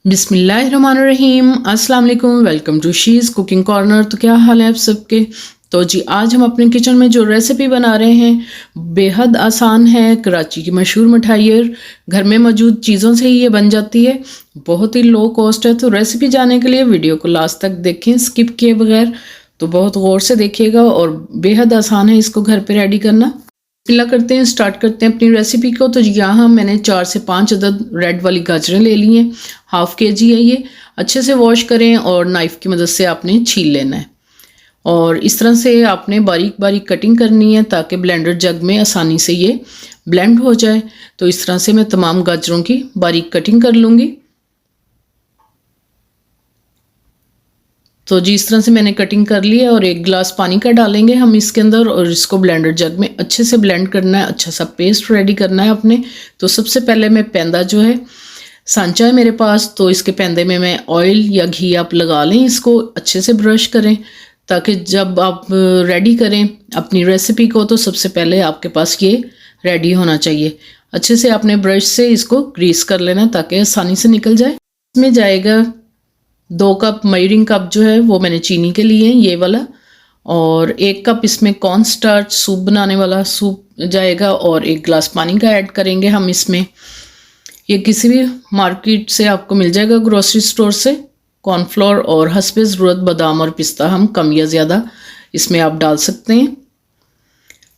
बिस्मिल्लाहिर्रहमानिर्रहीम, अस्सलाम वालेकुम। Welcome to she's cooking corner. तो क्या हाल है आप सबके। तो जी आज हम अपने किचन में जो रेसिपी बना रहे हैं बेहद आसान है। कराची की मशहूर मिठाई है, घर में मौजूद चीज़ों से ही ये बन जाती है, बहुत ही लो कॉस्ट है। तो रेसिपी जानने के लिए वीडियो को लास्ट तक देखें स्किप किए बगैर। तो बहुत गौर से देखिएगा और बेहद आसान है इसको घर पे रेडी करना। करते हैं, स्टार्ट करते हैं अपनी रेसिपी को। तो यहाँ मैंने 4 से 5 अदद रेड वाली गाजरें ले ली हैं, हाफ केजी है ये। अच्छे से वॉश करें और नाइफ़ की मदद से आपने छील लेना है और इस तरह से आपने बारीक बारीक कटिंग करनी है ताकि ब्लेंडर जग में आसानी से ये ब्लेंड हो जाए। तो इस तरह से मैं तमाम गाजरों की बारीक कटिंग कर लूँगी। तो जी इस तरह से मैंने कटिंग कर ली है और 1 गिलास पानी का डालेंगे हम इसके अंदर और इसको ब्लेंडर जग में अच्छे से ब्लेंड करना है, अच्छा सा पेस्ट रेडी करना है अपने। तो सबसे पहले मैं पेंदा जो है सांचा है मेरे पास, तो इसके पेंदे में मैं ऑयल या घी आप लगा लें, इसको अच्छे से ब्रश करें ताकि जब आप रेडी करें अपनी रेसिपी को तो सबसे पहले आपके पास ये रेडी होना चाहिए। अच्छे से आपने ब्रश से इसको ग्रीस कर लेना ताकि आसानी से निकल जाए। इसमें जाएगा 2 कप मयरिंग कप जो है वो मैंने चीनी के लिए ये वाला, और 1 कप इसमें कॉर्न स्टार्च सूप बनाने वाला सूप जाएगा और 1 गिलास पानी का ऐड करेंगे हम इसमें। ये किसी भी मार्केट से आपको मिल जाएगा, ग्रोसरी स्टोर से। कॉर्नफ्लोर और हस्बे ज़रूरत बादाम और पिस्ता हम कम या ज़्यादा इसमें आप डाल सकते हैं।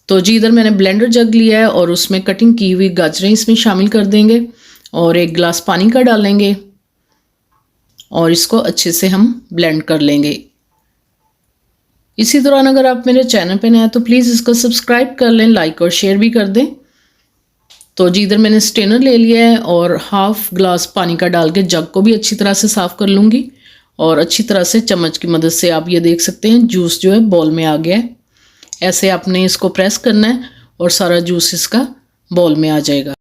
तो जी इधर मैंने ब्लेंडर जग लिया है और उसमें कटिंग की हुई गाजरें इसमें शामिल कर देंगे और 1 गिलास पानी का डालेंगे और इसको अच्छे से हम ब्लेंड कर लेंगे। इसी दौरान अगर आप मेरे चैनल पे नए हैं तो प्लीज़ इसको सब्सक्राइब कर लें, लाइक और शेयर भी कर दें। तो जी इधर मैंने स्ट्रेनर ले लिया है और हाफ गिलास पानी का डाल के जग को भी अच्छी तरह से साफ़ कर लूँगी और अच्छी तरह से चम्मच की मदद से आप ये देख सकते हैं जूस जो है बॉल में आ गया है। ऐसे आपने इसको प्रेस करना है और सारा जूस इसका बॉल में आ जाएगा।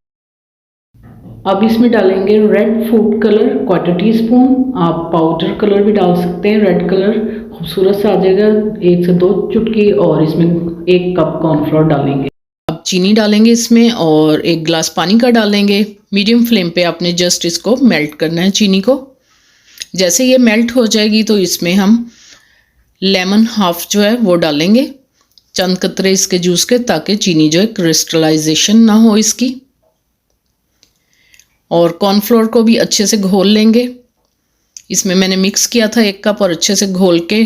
अब इसमें डालेंगे रेड फूड कलर 1/4 टीस्पून। आप पाउडर कलर भी डाल सकते हैं, रेड कलर खूबसूरत से आ जाएगा। 1 से 2 चुटकी और इसमें 1 कप कॉर्नफ्लोर डालेंगे। अब चीनी डालेंगे इसमें और 1 गिलास पानी का डालेंगे। मीडियम फ्लेम पे आपने जस्ट इसको मेल्ट करना है चीनी को। जैसे ये मेल्ट हो जाएगी तो इसमें हम लेमन हाफ जो है वो डालेंगे, चंद कतरे इसके जूस के, ताकि चीनी जो है क्रिस्टलाइजेशन ना हो इसकी। और कॉर्नफ्लोर को भी अच्छे से घोल लेंगे। इसमें मैंने मिक्स किया था 1 कप और अच्छे से घोल के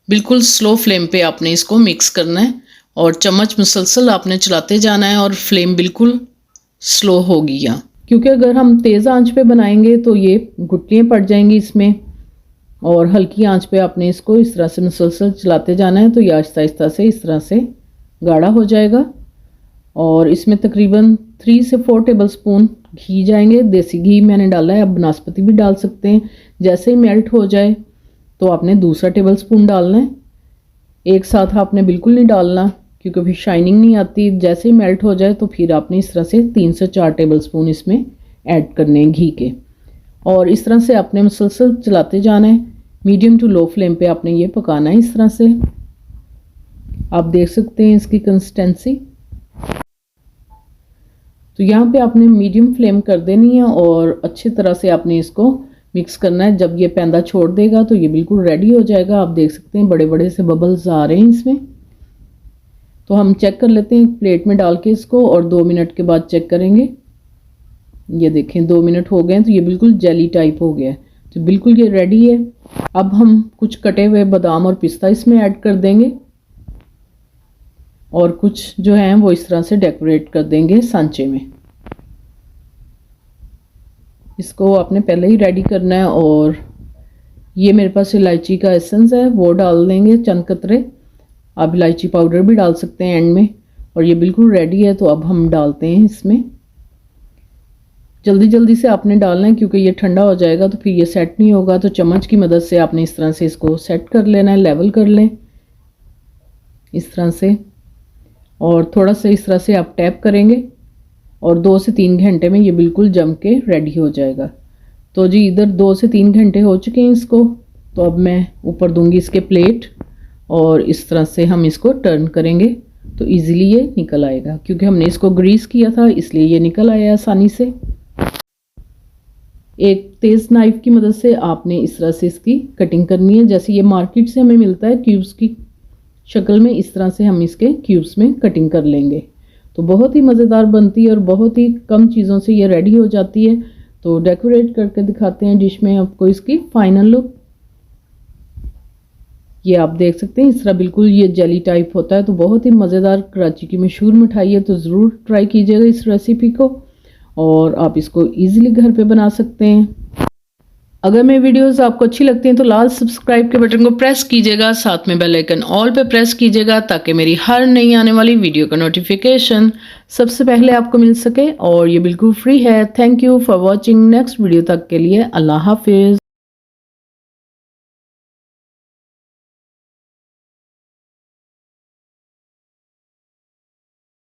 बिल्कुल स्लो फ्लेम पे आपने इसको मिक्स करना है और चम्मच मुसलसल आपने चलाते जाना है और फ्लेम बिल्कुल स्लो होगी यहाँ, क्योंकि अगर हम तेज़ आंच पे बनाएंगे तो ये गुठलियाँ पड़ जाएंगी इसमें। और हल्की आंच पे आपने इसको इस तरह से मुसलसल चलाते जाना है तो ये आहिस्ता आहिस्ता से इस तरह से गाढ़ा हो जाएगा। और इसमें तकरीबन 3 से 4 टेबलस्पून घी जाएंगे। देसी घी मैंने डाला है, अब बनास्पति भी डाल सकते हैं। जैसे ही मेल्ट हो जाए तो आपने दूसरा टेबलस्पून डालना है। एक साथ आपने बिल्कुल नहीं डालना क्योंकि फिर शाइनिंग नहीं आती। जैसे ही मेल्ट हो जाए तो फिर आपने इस तरह से 3 से 4 टेबलस्पून इसमें ऐड करने हैं घी के और इस तरह से आपने मुसलसल चलाते जाना है। मीडियम टू लो फ्लेम पे आपने ये पकाना है। इस तरह से आप देख सकते हैं इसकी कंसिस्टेंसी। तो यहाँ पे आपने मीडियम फ्लेम कर देनी है और अच्छी तरह से आपने इसको मिक्स करना है। जब ये पेंदा छोड़ देगा तो ये बिल्कुल रेडी हो जाएगा। आप देख सकते हैं बड़े बड़े से बबल्स आ रहे हैं इसमें। तो हम चेक कर लेते हैं प्लेट में डाल के इसको और 2 मिनट के बाद चेक करेंगे। ये देखें 2 मिनट हो गए तो ये बिल्कुल जेली टाइप हो गया है, तो बिल्कुल ये रेडी है। अब हम कुछ कटे हुए बादाम और पिस्ता इसमें ऐड कर देंगे और कुछ जो हैं वो इस तरह से डेकोरेट कर देंगे सांचे में। इसको आपने पहले ही रेडी करना है। और ये मेरे पास इलायची का एसेंस है वो डाल देंगे चंद कतरे। आप इलायची पाउडर भी डाल सकते हैं एंड में। और ये बिल्कुल रेडी है तो अब हम डालते हैं इसमें। जल्दी जल्दी से आपने डालना है क्योंकि ये ठंडा हो जाएगा तो फिर ये सेट नहीं होगा। तो चम्मच की मदद से आपने इस तरह से इसको सेट कर लेना है, लेवल कर लें इस तरह से। और थोड़ा सा इस तरह से आप टैप करेंगे और 2 से 3 घंटे में ये बिल्कुल जम के रेडी हो जाएगा। तो जी इधर 2 से 3 घंटे हो चुके हैं इसको। तो अब मैं ऊपर दूंगी इसके प्लेट और इस तरह से हम इसको टर्न करेंगे तो इजीली ये निकल आएगा। क्योंकि हमने इसको ग्रीस किया था इसलिए ये निकल आया आसानी से। एक तेज़ नाइफ़ की मदद से आपने इस तरह से इसकी कटिंग करनी है। जैसे ये मार्केट से हमें मिलता है क्यूब्स की शक्ल में, इस तरह से हम इसके क्यूब्स में कटिंग कर लेंगे। तो बहुत ही मज़ेदार बनती है और बहुत ही कम चीज़ों से ये रेडी हो जाती है। तो डेकोरेट करके दिखाते हैं डिश में आपको इसकी फाइनल लुक। ये आप देख सकते हैं इस तरह बिल्कुल ये जेली टाइप होता है। तो बहुत ही मज़ेदार कराची की मशहूर मिठाई है, तो ज़रूर ट्राई कीजिएगा इस रेसिपी को और आप इसको ईज़िली घर पे बना सकते हैं। अगर मेरी वीडियोस आपको अच्छी लगती हैं तो लाल सब्सक्राइब के बटन को प्रेस कीजिएगा, साथ में बेल आइकन ऑल पे प्रेस कीजिएगा ताकि मेरी हर नई आने वाली वीडियो का नोटिफिकेशन सबसे पहले आपको मिल सके और ये बिल्कुल फ्री है। Thank you for watching. Next video तक के लिए अल्लाह हाफिज़।